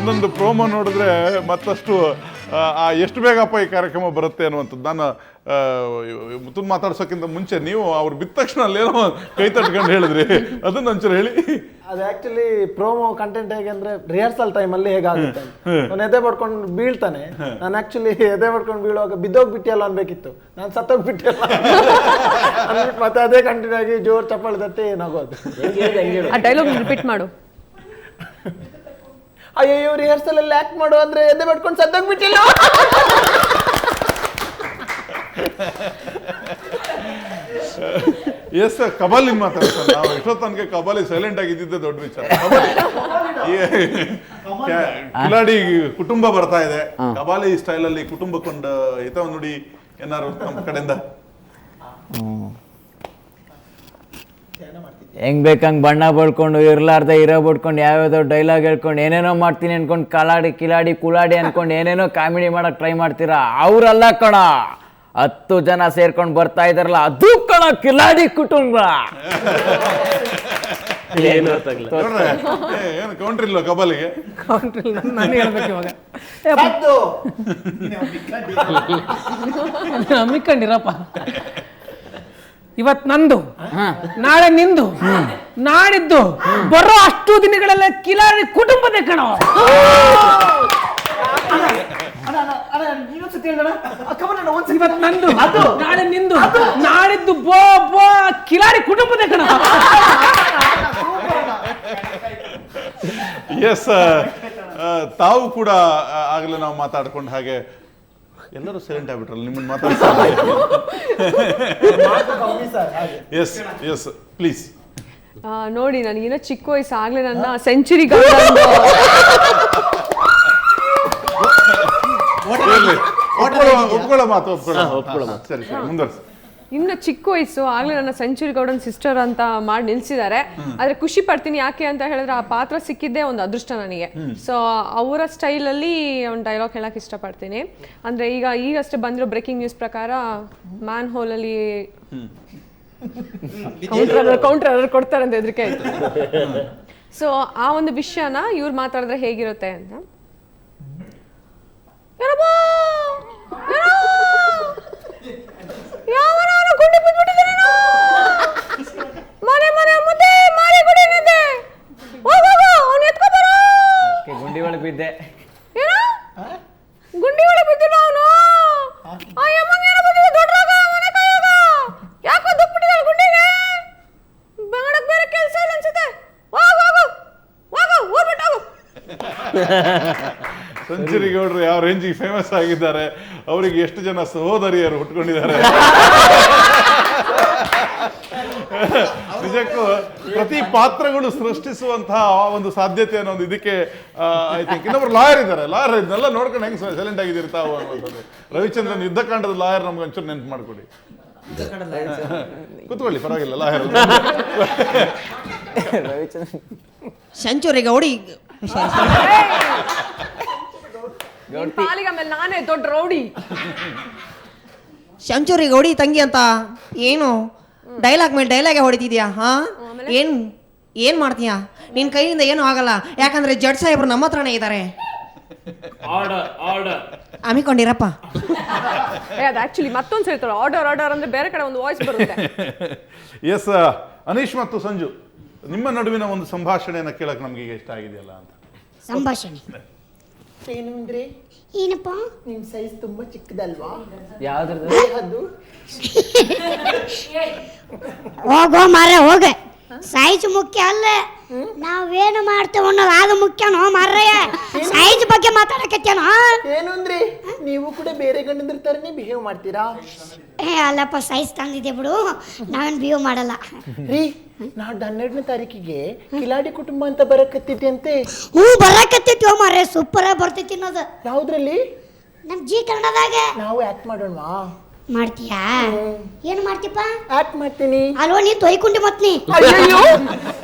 ಒಂದೊಂದು ಪ್ರೋಮೋ ನೋಡಿದ್ರೆ ಮತ್ತಷ್ಟು ಎಷ್ಟು ಬೇಗಪ್ಪ ಈ ಕಾರ್ಯಕ್ರಮ ಬರುತ್ತೆ ಅನ್ನುವಂಥದ್ದು. ನಾನು ಮುತ್ತು ಮಾತಾಡ್ಸೋಕ್ಕಿಂತ ಮುಂಚೆ ನೀವು ಅವ್ರು ಬಿದ್ದ ತಕ್ಷಣ ಅಲ್ಲೇನೋ ಕೈ ತಟ್ಕೊಂಡು ಹೇಳಿದ್ರಿ, ಅದನ್ನ ಒಂಚೂರು ಹೇಳಿ. ಅದು ಆಕ್ಚುಲಿ ಪ್ರೋಮೋ ಕಂಟೆಂಟ್ ಹೇಗೆ ಅಂದ್ರೆ ರಿಹರ್ಸಲ್ ಟೈಮಲ್ಲಿ ಹೇಗಾಗುತ್ತೆ, ನಾನು ಎದೆ ಪಡ್ಕೊಂಡು ಬೀಳ್ತಾನೆ. ನಾನು ಆಕ್ಚುಲಿ ಎದೆ ಪಡ್ಕೊಂಡು ಬೀಳುವಾಗ ಬಿದ್ದೋಗ್ಬಿಟ್ಟಿಯಲ್ಲ ಅನ್ಬೇಕಿತ್ತು, ನಾನು ಸತ್ತೋಗ್ಬಿಟ್ಟಿಯಲ್ಲ ಅಂದ್ಬಿಟ್ಟು ಮತ್ತೆ ಅದೇ ಕಂಟಿನ್ಯೂ ಆಗಿ ಜೋರ್ ಚಪ್ಪಾಳೆ ತಟ್ಟಿ ಏನಾಗೋದು. ಆ ಡೈಲಾಗ್ ರಿಪೀಟ್ ಮಾಡು. ಅಯ್ಯೋ ರಿಹರ್ಸಲ್ ಅಲ್ಲಿ ಆಕ್ಟ್ ಮಾಡು ಅಂದ್ರೆ ಎದೆ ಪಡ್ಕೊಂಡು ಸತ್ತೋಗ್ಬಿಟ್ಟಿಲ್ಲ. ಎಸ್ ಕಬಾಲಿ ಮಾತಾಡ್ತಾರೆ. ನಾವು ಎಷ್ಟೋ ತನಕ ಕಬಾಲಿ ಸೈಲೆಂಟ್ ಆಗಿದ್ದಿದ್ದೆ ದೊಡ್ಡ ವಿಚಾರ. ಕಿಲಾಡಿ ಕುಟುಂಬ ಬರ್ತಾ ಇದೆ, ಕಬಾಲಿ ಸ್ಟೈಲ್ ಅಲ್ಲಿ ಕುಟುಂಬಕ್ಕೊಂದು ಹಿತವ ನುಡಿ ಏನಾರು ನಮ್ಮ ಕಡೆಯಿಂದ ಹೆಂಗ್ ಬೇಕಂಗ್ ಬಣ್ಣ ಬಳ್ಕೊಂಡು ಇರ್ಲಾರ್ದ ಇರೋ ಬಿಡ್ಕೊಂಡು ಯಾವ್ಯಾವ್ದೋ ಡೈಲಾಗ್ ಹೇಳ್ಕೊಂಡು ಏನೇನೋ ಮಾಡ್ತೀನಿ ಅನ್ಕೊಂಡು ಕಿಲಾಡಿ ಕುಲಾಡಿ ಅನ್ಕೊಂಡು ಏನೇನೋ ಕಾಮಿಡಿ ಮಾಡಕ್ ಟ್ರೈ ಮಾಡ್ತೀರಾ. ಅವ್ರಲ್ಲ ಕಣ, 10 ಜನ ಸೇರ್ಕೊಂಡು ಬರ್ತಾ ಇದಾರಲ್ಲ ಅದು ಕಣ ಕಿಲಾಡಿ ಕುಟುಂಬ. ಏನು ಕೌಂಟ್ರಿ ಇಲ್ವ ಕಬಾಲಿಗೆ? ನಾನು ಹೇಳ್ಬೇಕು ಇವಾಗ, ನಂಬಿಕೊಂಡಿರಪ್ಪ. ಇವತ್ ನಂದು, ನಾಳೆ ನಿಂದು, ನಾಡಿದ್ದು ಬರೋ ಅಷ್ಟು ದಿನಗಳೆಲ್ಲ ಕಿಲಾಡಿ ಕುಟುಂಬದ ಕಣ. ಇವತ್ ನಂದು, ನಾಳೆ ನಿಂದು, ನಾಡಿದ್ದು ಬೋ ಬೋ ಕಿಲಾಡಿ ಕುಟುಂಬದ ಕಣ. ಎಸ್, ತಾವು ಕೂಡ ಆಗಲೇ ನಾವು ಮಾತಾಡ್ಕೊಂಡು ಹಾಗೆ ಎಲ್ಲರೂ ಸೈಲೆಂಟ್ ಆಗ್ಬಿಟ್ರಲ್ಲ ನಿಮ್ಮನ್ನು ಮಾತಾಡ್ತಾರೆ. Yes yes please. ನೋಡಿ, ನನಗಿನ್ನ ಚಿಕ್ಕ ವಯಸ್ಸು ಆಗ್ಲೇ ನನ್ನ ಸೆಂಚುರಿ ಒಪ್ಕೊಳ್ಳೋ ಮಾತು ಸರಿ ಸರಿ ಮುಂದುವರಿಸಿ. ಇನ್ನು ಚಿಕ್ಕ ವಯಸ್ಸು ಆಗ್ಲೇ ನನ್ನ ಸೆಂಚುರಿ ಗೌಡನ್ ಸಿಸ್ಟರ್ ಅಂತ ಮಾಡಿ ನಿಲ್ಸಿದ್ದಾರೆ. ಆದ್ರೆ ಖುಷಿ ಪಡ್ತೀನಿ, ಯಾಕೆ ಅಂತ ಹೇಳಿದ್ರೆ ಆ ಪಾತ್ರ ಸಿಕ್ಕಿದ್ದೇ ಒಂದು ಅದೃಷ್ಟ ನನಗೆ. ಸೊ ಅವರ ಸ್ಟೈಲಲ್ಲಿ ಒಂದು ಡೈಲಾಗ್ ಹೇಳಕ್ ಇಷ್ಟಪಡ್ತೀನಿ. ಅಂದ್ರೆ ಈಗಷ್ಟೇ ಬಂದಿರೋ ಬ್ರೇಕಿಂಗ್ ನ್ಯೂಸ್ ಪ್ರಕಾರ ಮ್ಯಾನ್ ಹೋಲ್ ಅಲ್ಲಿ ಕೌಂಟರ್ ಕೊಡ್ತಾರೆ ಅಂತ ಹೆದರಿಕೆ ಆಯ್ತು. ಸೊ ಆ ಒಂದು ವಿಷಯನ ಇವ್ರು ಮಾತಾಡಿದ್ರೆ ಹೇಗಿರುತ್ತೆ ಅಂತ. ಗುಂಡಿ ಒಳಗೆ ಬಿದ್ದೆ, ಗುಂಡಿ ಒಳಗೆ ಬಿದ್ದಿಲ್ಲ ಅವನು. ಯಾಕೋ ದುಪ್ಪಿಟ್ಟಿದ್ದಾಳೆ ಗುಂಡಿಗೆ, ಮಾಡಕ್ ಬೇರೆ ಕೆಲಸ ಇಲ್ಲ ಅನ್ಸುತ್ತೆ. ಸೆಂಚುರಿ ಗೌಡ್ರು ಯಾವ ರೇಂಜಿಗೆ ಫೇಮಸ್ ಆಗಿದ್ದಾರೆ, ಅವರಿಗೆ ಎಷ್ಟು ಜನ ಸಹೋದರಿಯರು ಹುಟ್ಕೊಂಡಿದ್ದಾರೆ. ನಿಜಕ್ಕೂ ಪ್ರತಿ ಪಾತ್ರಗಳು ಸೃಷ್ಟಿಸುವಂತಹ ಒಂದು ಸಾಧ್ಯತೆ ಅನ್ನೋದು ಇದಕ್ಕೆ ಐ ಥಿಂಕ್. ಇನ್ನೊಬ್ರು ಲಾಯರ್ ಇದ್ದಾರೆ, ಲಾಯರ್ ಇದನ್ನೆಲ್ಲ ನೋಡ್ಕೊಂಡು ಹೆಂಗೆ ಸೈಲೆಂಟ್ ಆಗಿದ್ದೀರಿ ತಾವು ಅನ್ನೋದು. ರವಿಚಂದ್ರನ್ ಯುದ್ಧಕಾಂಡದ ಲಾಯರ್ ನಮ್ಗೆ ಒಂಚೂರು ನೆನ್ಪು ಮಾಡ್ಕೊಡಿ. ಕೂತ್ಕೊಳ್ಳಿ, ಪರವಾಗಿಲ್ಲ. ಲಾಯರ್ ಸೆಂಚುರಿ ಗೌಡಿ ಆಮೇಲೆ ನಾನೇ ದೊಡ್ಡ ರೌಡಿ. ಸೆಂಚುರಿ ಗೌಡಿ ತಂಗಿ ಅಂತ ಏನು ಡೈಲಾಗ್ ಮೇಲೆ ಡೈಲಾಗೆ ಹೊಡಿತಿದ್ಯಾ? ಹಾ, ಏನ್ ಮಾಡ್ತೀಯಾ? ನಿನ್ ಕೈಯಿಂದ ಏನು ಆಗಲ್ಲ, ಯಾಕಂದ್ರೆ ಜಡ್ಜ್ ಸಾಹೇಬ್ರು ನಮ್ಮ ಹತ್ರನೇ ಇದ್ದಾರೆ. ಅಮಿಕೊಂಡಿರಪ್ಪ. ಅದು ಆಕ್ಚುಲಿ ಮತ್ತೊಂದು ಹೇಳ್ತಾಳೆ, ಆರ್ಡರ್ ಅಂದ್ರೆ ಬೇರೆ ಕಡೆ ಒಂದು ವಾಯ್ಸ್ ಬರುತ್ತೆ. ಎಸ್, ಅನೀಶ್ ಮತ್ತು ಸಂಜು, ನಿಮ್ಮ ನಡುವಿನ ಒಂದು ಸಂಭಾಷಣೆಯನ್ನು ಕೇಳಕ್ ನಮ್ಗೆ ಈಗ ಇಷ್ಟ ಆಗಿದೆಯಲ್ಲ ಅಂತ. ಸಂಭಾಷಣೆ ಏನು ಅಂದ್ರೆ, ಏನಪ್ಪ ನಿಮ್ ಸೈಜ್ ತುಂಬಾ ಚಿಕ್ಕದಲ್ವಾ? ಯಾವ್ದು ಹೋಗೋ ಮಾರ ಹೋಗ, ಸೈಜ್ ಮುಖ್ಯ ಅಲ್ಲ, ನಾವೇನು ಮಾಡ್ತೇವೆ ಅನ್ನೋದು ಅದು ಮುಖ್ಯನೋ ಮಾರ್ರಯ್ಯ. ಸೈಜ್ ಬಗ್ಗೆ ಮಾತಾಡಕತ್ತೇನೋ. ಏನು ಅಂದ್ರೆ, ನೀವು ಕೂಡ ಬೇರೆ ಗಂಡಂದ್ರ ತರನೇ ಬಿಹೇವ್ ಮಾಡ್ತೀರಾ? ಅಲ್ಲಪ್ಪ, ಸೈಜ್ ತಂದಿದ್ದೆ ಬಿಡು, ನಾವೇನು ಬಿಹೇವ್ ಮಾಡಲ್ಲ ರೀ. ನಾಡ್ದು 12ನೇ ತಾರೀಕಿಗೆ ಕಿಲಾಡಿ ಕುಟುಂಬ ಅಂತ ಬರಕತ್ತಿದ್ದೆ ಅಂತೆ. ಬರಕತ್ತೈತಿ ಮಾರ್ರೆ, ಸೂಪರ್ ಆಗಿ ಬರ್ತೈತಿ ಅನ್ನೋದು. ಯಾವ್ದ್ರಲ್ಲಿ? ನಮ್ ಜಿ ಕನ್ನಡದಾಗ. ನಾವು ಆಕ್ಟ್ ಮಾಡೋಣವಾ? ಮಾಡ್ತೀಯಾ? ಏನು ಮಾಡ್ತೀಪ್ಪ? ಆಕ್ಟ್ ಮಾಡ್ತೀನಿ. ಅಲ್ವಾ, ನೀ ತೊಯ್ಕೊಂಡಿ ಮತ್ ನೀ.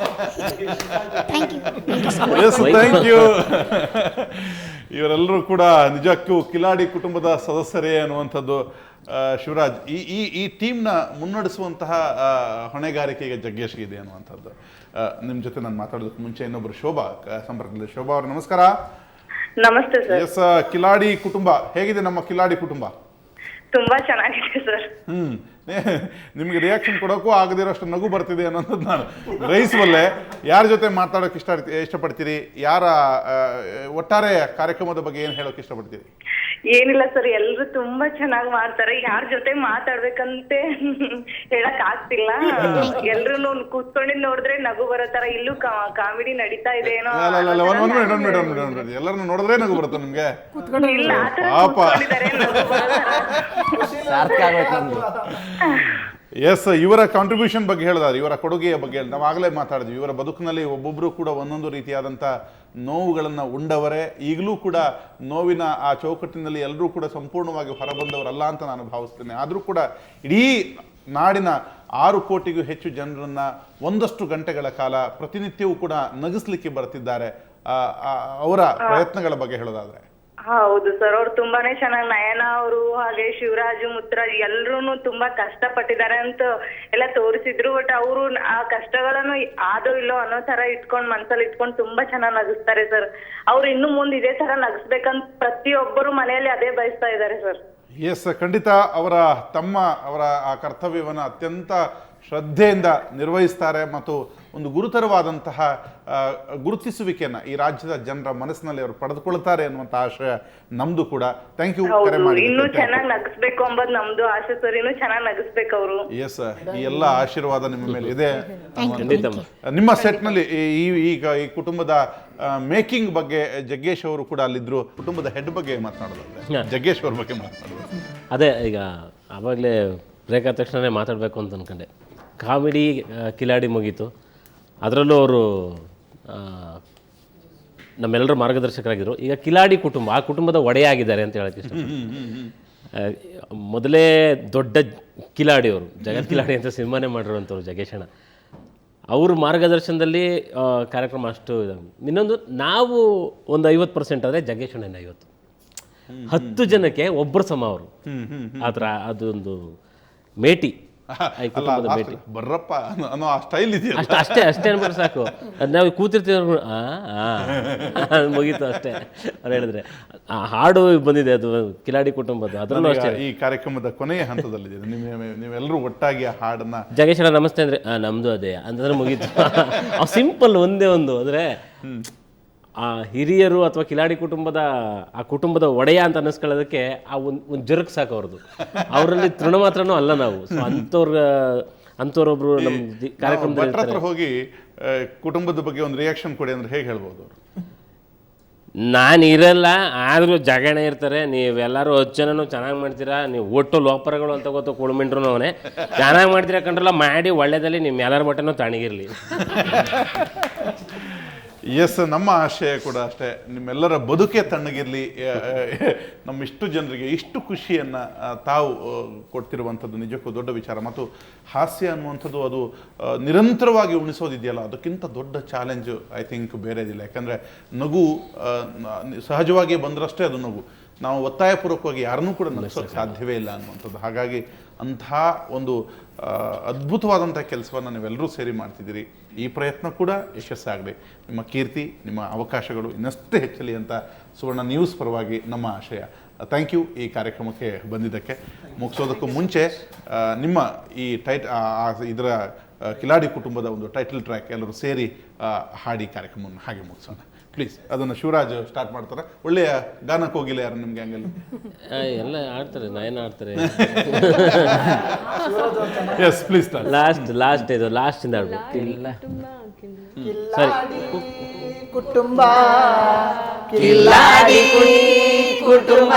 Thank you. ಇವರೆಲ್ಲರೂ ಕೂಡ ನಿಜಕ್ಕೂ ಕಿಲಾಡಿ ಕುಟುಂಬದ ಸದಸ್ಯರೇ ಅನ್ನುವಂಥದ್ದು. ಶಿವರಾಜ್, ಈ ಟೀಮ್ನ ಮುನ್ನಡೆಸುವಂತಹ ಹೊಣೆಗಾರಿಕೆಗೆ ಜಗ್ಗೇಶ್ಗೆ ಇದೆ ಅನ್ನುವಂಥದ್ದು. ನಿಮ್ಮ ಜೊತೆ ನಾನು ಮಾತಾಡೋದಕ್ಕೆ ಮುಂಚೆ ಇನ್ನೊಬ್ಬರು ಶೋಭಾ ಸಂಪರ್ಕದಲ್ಲಿ. ಶೋಭಾ ಅವರು ನಮಸ್ಕಾರ. ನಮಸ್ತೆ ಸರ್. ಎಸ್, ಕಿಲಾಡಿ ಕುಟುಂಬ ಹೇಗಿದೆ? ನಮ್ಮ ಕಿಲಾಡಿ ಕುಟುಂಬ ತುಂಬಾ ಚೆನ್ನಾಗಿದೆ ಸರ್. ನಿಮ್ಗೆ ರಿಯಾಕ್ಷನ್ ಕೊಡೋಕ್ಕೂ ಆಗದಿರೋಷ್ಟು ನಗು ಬರ್ತಿದೆ ಅನ್ನೋದು ನಾನು ಗ್ರಹಿಸುವಲ್ಲೇ. ಯಾರ ಜೊತೆ ಮಾತಾಡೋಕೆ ಇಷ್ಟಪಡ್ತೀರಿ? ಯಾರ ಒಟ್ಟಾರೆ ಕಾರ್ಯಕ್ರಮದ ಬಗ್ಗೆ ಏನು ಹೇಳೋಕೆ ಇಷ್ಟಪಡ್ತೀರಿ? ಏನಿಲ್ಲ ಸರ್, ಎಲ್ರು ತುಂಬಾ ಚೆನ್ನಾಗಿ ಮಾಡ್ತಾರೆ. ಯಾರ ಜೊತೆ ಮಾತಾಡ್ಬೇಕಂತೆ ಹೇಳಕ್ ಆಗ್ತಿಲ್ಲ. ಎಲ್ರು ಕೂತ್ಕೊಂಡಿದ್ ನೋಡಿದ್ರೆ ನಗು ಬರೋ ತರ ಇಲ್ಲೂ ಕಾಮಿಡಿ ನಡೀತಾ ಇದೆ ಏನೋ. ಎಲ್ಲರನ್ನು ನೋಡಿದ್ರೆ ನಗು ಬರುತ್ತೆ ನಿಮ್ಗೆ? ಇಲ್ಲ, ಆತರ ಪಾಪ. ಕೂತ್ಕೊಂಡಿದ್ದಾರೆ, ನಗು ಬರೋ ತರ. ಎಸ್, ಇವರ ಕಾಂಟ್ರಿಬ್ಯೂಷನ್ ಬಗ್ಗೆ ಹೇಳಿದಾರೆ, ಇವರ ಕೊಡುಗೆಯ ಬಗ್ಗೆ ನಾವು ಆಗಲೇ ಮಾತಾಡಿದ್ವಿ. ಇವರ ಬದುಕಿನಲ್ಲಿ ಒಬ್ಬೊಬ್ಬರು ಕೂಡ ಒಂದೊಂದು ರೀತಿಯಾದಂಥ ನೋವುಗಳನ್ನು ಉಂಡವರೇ. ಈಗಲೂ ಕೂಡ ನೋವಿನ ಆ ಚೌಕಟ್ಟಿನಲ್ಲಿ ಎಲ್ಲರೂ ಕೂಡ ಸಂಪೂರ್ಣವಾಗಿ ಹೊರಬಂದವರಲ್ಲ ಅಂತ ನಾನು ಭಾವಿಸ್ತೇನೆ. ಆದರೂ ಕೂಡ ಇಡೀ ನಾಡಿನ 6 ಕೋಟಿಗೂ ಹೆಚ್ಚು ಜನರನ್ನು ಒಂದಷ್ಟು ಗಂಟೆಗಳ ಕಾಲ ಪ್ರತಿನಿತ್ಯವೂ ಕೂಡ ನಗಿಸ್ಲಿಕ್ಕೆ ಬರ್ತಿದ್ದಾರೆ. ಅವರ ಪ್ರಯತ್ನಗಳ ಬಗ್ಗೆ ಹೇಳೋದಾದ್ರೆ? ಹೌದು ಸರ್, ಅವ್ರು ತುಂಬಾನೇ ಚೆನ್ನಾಗಿ, ನಯನ ಅವರು ಹಾಗೆ ಶಿವರಾಜು ಮುತ್ತರಾಜ್ ಎಲ್ರು ತುಂಬಾ ಕಷ್ಟ ಪಟ್ಟಿದ್ದಾರೆ ಅಂತ ಎಲ್ಲ ತೋರಿಸಿದ್ರು. ಬಟ್ ಅವರು ಆ ಕಷ್ಟಗಳನ್ನು ಆದೋ ಇಲ್ಲೋ ಅನ್ನೋ ತರ ಇಟ್ಕೊಂಡ್ ಮನ್ಸಲ್ಲಿ ಇಟ್ಕೊಂಡು ತುಂಬಾ ಚೆನ್ನಾಗಿ ನಗಿಸ್ತಾರೆ ಸರ್. ಅವ್ರು ಇನ್ನು ಮುಂದೆ ಇದೇ ತರ ನಗಿಸ್ಬೇಕಂತ ಪ್ರತಿಯೊಬ್ಬರು ಮನೆಯಲ್ಲಿ ಅದೇ ಬಯಸ್ತಾ ಇದ್ದಾರೆ ಸರ್. ಎಸ್, ಖಂಡಿತ ಅವರ ಆ ಕರ್ತವ್ಯವನ್ನು ಅತ್ಯಂತ ಶ್ರದ್ಧೆಯಿಂದ ನಿರ್ವಹಿಸ್ತಾರೆ ಮತ್ತು ಒಂದು ಗುರುತರವಾದಂತಹ ಗುರುತಿಸುವಿಕೆಯನ್ನು ಈ ರಾಜ್ಯದ ಜನರ ಮನಸ್ಸಿನಲ್ಲಿ ಅವರು ಪಡೆದುಕೊಳ್ತಾರೆ ಅನ್ನುವಂಥ ಆಶಯ ನಮ್ದು ಕೂಡ. Thank you. ಇನ್ನೂ ಚೆನ್ನಾಗಿ ನಗಿಸ್ಬೇಕು ಅಂಬದ್ ನಮ್ದು ಆಶೆ ಸರ್. ಇನ್ನೂ ಚೆನ್ನಾಗಿ ನಗಿಸ್ಬೇಕು ಅವರು. ಎಸ್, ಈ ಎಲ್ಲ ಆಶೀರ್ವಾದ ನಿಮ್ಮ ಮೇಲೆ ಇದೆ. ನಿಮ್ಮ ಸೆಟ್ನಲ್ಲಿ ಈ ಕುಟುಂಬದ ಮೇಕಿಂಗ್ ಬಗ್ಗೆ ಜಗ್ಗೇಶ್ ಅವರು ಕೂಡ ಅಲ್ಲಿದ್ರು. ಕುಟುಂಬದ ಹೆಡ್ ಬಗ್ಗೆ ಮಾತನಾಡೋದಾದ್ರೆ ಜಗ್ಗೇಶ್ ಅವ್ರ ಬಗ್ಗೆ ಮಾತನಾಡೋದು. ಅದೇ ಈಗ ಆವಾಗಲೇ ಬ್ರೇಕ್ ಆದ ತಕ್ಷಣ ಮಾತಾಡಬೇಕು ಅಂತ ಅಂದ್ಕೊಂಡೆ. ಕಾಮಿಡಿ ಕಿಲಾಡಿ ಮುಗೀತು, ಅದರಲ್ಲೂ ಅವರು ನಮ್ಮೆಲ್ಲರ ಮಾರ್ಗದರ್ಶಕರಾಗಿದ್ದರು. ಈಗ ಕಿಲಾಡಿ ಕುಟುಂಬ, ಆ ಕುಟುಂಬದ ಒಡೆಯಾಗಿದ್ದಾರೆ ಅಂತ ಹೇಳಕ್ಕೆ ಇಷ್ಟಪಡ್ತೀನಿ. ಮೊದಲೇ ದೊಡ್ಡ ಕಿಲಾಡಿ ಅವರು, ಜಗತ್ ಕಿಲಾಡಿ ಅಂತ ಸಿನಿಮಾನೇ ಮಾಡಿರುವಂಥವ್ರು ಜಗ್ಗೇಶಣ್ಣ. ಅವ್ರ ಮಾರ್ಗದರ್ಶನದಲ್ಲಿ ಕಾರ್ಯಕ್ರಮ ಅಷ್ಟು ಇನ್ನೊಂದು ನಾವು ಒಂದು 50% ಆದರೆ ಜಗ್ಗೇಶಣ್ಣನ 50 ಜನಕ್ಕೆ ಒಬ್ಬರು ಸಮ ಅವರು. ಆ ಥರ ಅದೊಂದು ಮೇಟಿ, ಬರ್ರಪ್ಪ ಅನ್ನೋ ಆ ಸ್ಟೈಲ್ ಇದೆಯಲ್ಲ, ಅಷ್ಟೇ ಅನ್ಬಿಟ್ರೆ ಸಾಕು. ಅದು ನಾವು ಕೂತಿರ್ತೀವಿ ಮುಗೀತು ಅಷ್ಟೇ. ಅದು ಹೇಳಿದ್ರೆ ಆ ಹಾಡು ಬಂದಿದೆ, ಅದು ಕಿಲಾಡಿ ಕುಟುಂಬದ್ದು. ಅದರಲ್ಲೂ ಅಷ್ಟೇ ಈ ಕಾರ್ಯಕ್ರಮದ ಕೊನೆಯ ಹಂತದಲ್ಲಿದೆ. ನೀವೆಲ್ಲರೂ ಒಟ್ಟಾಗಿ ಆ ಹಾಡನ್ನ ಜಗೇಶಣ್ಣ ನಮಸ್ತೆ ಅಂದ್ರೆ ನಮ್ದು ಅದೇ ಅಂತಂದ್ರೆ ಮುಗೀತು. ಸಿಂಪಲ್ ಒಂದೇ ಒಂದು ಅಂದರೆ ಆ ಹಿರಿಯರು ಅಥವಾ ಕಿಲಾಡಿ ಕುಟುಂಬದ ಆ ಕುಟುಂಬದ ಒಡೆಯ ಅಂತ ಅನ್ನಿಸ್ಕೊಳ್ಳೋದಕ್ಕೆ ಆ ಒಂದು ಜರುಕ್ ಸಾಕು ಅವ್ರದ್ದು. ಅವರಲ್ಲಿ ತೃಣ ಮಾತ್ರನೂ ಅಲ್ಲ ನಾವು. ಸೊ ಅಂಥವ್ರೊಬ್ರು ನಮ್ಮ ಕಾರ್ಯಕ್ರಮದಲ್ಲಿ ಹೋಗಿ ಕುಟುಂಬದ ಬಗ್ಗೆ ಒಂದು ರಿಯಾಕ್ಷನ್ ಕೊಡಿ ಅಂದ್ರೆ ಹೇಗೆ ಹೇಳ್ಬೋದು? ನಾನು ಇರಲ್ಲ, ಆದರೂ ಜಗಣ ಇರ್ತಾರೆ. ನೀವೆಲ್ಲರೂ 10 ಜನನು ಚೆನ್ನಾಗಿ ಮಾಡ್ತೀರಾ, ನೀವು ಒಟ್ಟು ಲೋಪರಗಳು ಅಂತ ಗೊತ್ತು, ಕುಳ್ಮಿಂಟ್ರು ಅವನೇ ಚೆನ್ನಾಗಿ ಮಾಡ್ತೀರಾ ಕಂಡ್ರಲ್ಲ, ಮಾಡಿ ಒಳ್ಳೆದಲ್ಲಿ ನಿಮ್ಮ ಎಲ್ಲರ ಮಟ್ಟನೂ ತಣ್ಣಗಿರಲಿ. ಎಸ್, ನಮ್ಮ ಆಶಯ ಕೂಡ ಅಷ್ಟೇ, ನಿಮ್ಮೆಲ್ಲರ ಬದುಕೆ ತಣ್ಣಗಿರಲಿ. ನಮ್ಮಿಷ್ಟು ಜನರಿಗೆ ಇಷ್ಟು ಖುಷಿಯನ್ನು ತಾವು ಕೊಡ್ತಿರುವಂಥದ್ದು ನಿಜಕ್ಕೂ ದೊಡ್ಡ ವಿಚಾರ. ಮತ್ತು ಹಾಸ್ಯ ಅನ್ನುವಂಥದ್ದು ಅದು ನಿರಂತರವಾಗಿ ಉಣಿಸೋದಿದೆಯಲ್ಲ, ಅದಕ್ಕಿಂತ ದೊಡ್ಡ ಚಾಲೆಂಜು ಐ ಥಿಂಕ್ ಬೇರೆದಿಲ್ಲ. ಯಾಕಂದರೆ ನಗು ಸಹಜವಾಗಿ ಬಂದರಷ್ಟೇ ಅದು ನಗು. ನಾವು ಒತ್ತಾಯಪೂರ್ವಕವಾಗಿ ಯಾರನ್ನೂ ಕೂಡ ನಗಿಸೋಕ್ಕೆ ಸಾಧ್ಯವೇ ಇಲ್ಲ ಅನ್ನುವಂಥದ್ದು. ಹಾಗಾಗಿ ಅಂಥ ಒಂದು ಅದ್ಭುತವಾದಂಥ ಕೆಲಸವನ್ನು ನೀವೆಲ್ಲರೂ ಸೇರಿ ಮಾಡ್ತಿದ್ದೀರಿ. ಈ ಪ್ರಯತ್ನ ಕೂಡ ಯಶಸ್ಸಾಗಲಿ. ನಿಮ್ಮ ಕೀರ್ತಿ, ನಿಮ್ಮ ಅವಕಾಶಗಳು ಇನ್ನಷ್ಟೇ ಹೆಚ್ಚಲಿ ಅಂತ ಸುವರ್ಣ ನ್ಯೂಸ್ ಪರವಾಗಿ ನಮ್ಮ ಆಶಯ. ಥ್ಯಾಂಕ್ ಯು ಈ ಕಾರ್ಯಕ್ರಮಕ್ಕೆ ಬಂದಿದ್ದಕ್ಕೆ. ಮುಗಿಸೋದಕ್ಕೂ ಮುಂಚೆ ನಿಮ್ಮ ಈ ಇದರ ಕಿಲಾಡಿ ಕುಟುಂಬದ ಒಂದು ಟೈಟಲ್ ಟ್ರ್ಯಾಕ್ ಎಲ್ಲರೂ ಸೇರಿ ಹಾಡಿ ಕಾರ್ಯಕ್ರಮವನ್ನು ಹಾಗೆ ಮುಗಿಸೋಣ ಪ್ಲೀಸ್. ಅದನ್ನು ಶಿವರಾಜ್ ಸ್ಟಾರ್ಟ್ ಮಾಡ್ತಾರೆ. ಒಳ್ಳೆಯ ಗಾನಕ್ಕೆ ಹೋಗಿಲ್ಲ ಯಾರು ನಿಮ್ಗೆ ಹಂಗಲ್ಲಿ? ಎಲ್ಲ ಆಡ್ತಾರೆ, ನಯನ ಆಡ್ತಾರೆ. Yes please. ಲಾಸ್ಟ್ ಇದು ಲಾಸ್ಟಿಂದ ಆಡ್ಬೋದು. ಸರಿ. ಕುಟುಂಬ ಕಿಲಾಡಿ ಕುಟುಂಬ,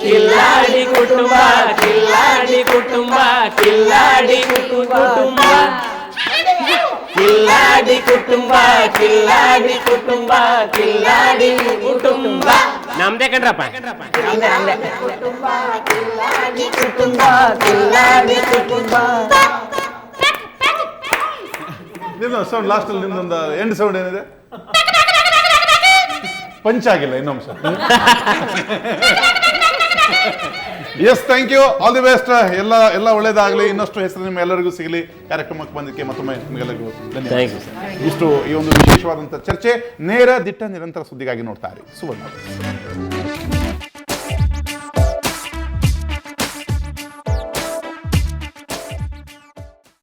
ಕಿಲಾಡಿ ಕುಟುಂಬ, ಕಿಲಾಡಿ ಕುಟುಂಬ, ಕಿಲಾಡಿ ಕುಟುಂಬ, ಕಿಲಾಡಿ ಕುಟುಂಬ, ಕಿಲಾಡಿ ಕುಟುಂಬ, ಕಿಲಾಡಿ ಕುಟುಂಬ. ನಮ್ದೇ ಕಣ್ರಪ್ಪ. ಕುಟುಂಬ, ಕಿಲಾಡಿ ಕುಟುಂಬ, ಕಿಲಾಡಿ ಕುಟುಂಬ. ನಿಮ್ದು ಸೌಂಡ್ ಲಾಸ್ಟಲ್ಲಿ ನಿಮ್ದೊಂದು ಎಂಡ್ ಸೌಂಡ್ ಏನಿದೆ? ಪಂಚ್ ಆಗಿಲ್ಲ ಇನ್ನೊಂದು sir. Yes, thank you, all the best. ಎಲ್ಲ ಒಳ್ಳೇದಾಗಲಿ, ಇನ್ನಷ್ಟು ಹೆಸರು ನಿಮ್ಮ ಎಲ್ಲರಿಗೂ ಸಿಗಲಿ. ಕಾರ್ಯಕ್ರಮಕ್ಕೆ ಬಂದಕ್ಕೆ ಮತ್ತೊಮ್ಮೆ ನಿಮಗೆಲ್ಲರಿಗೂ ಧನ್ಯವಾದ. Thank you sir. ಇಷ್ಟು ಈ ಒಂದು ವಿಶೇಷವಾದಂಥ ಚರ್ಚೆ. ನೇರ ದಿಟ್ಟ ನಿರಂತರ ಸುದ್ದಿಗಾಗಿ ನೋಡ್ತಾ ಇರಿ ಸುವರ್ಣ.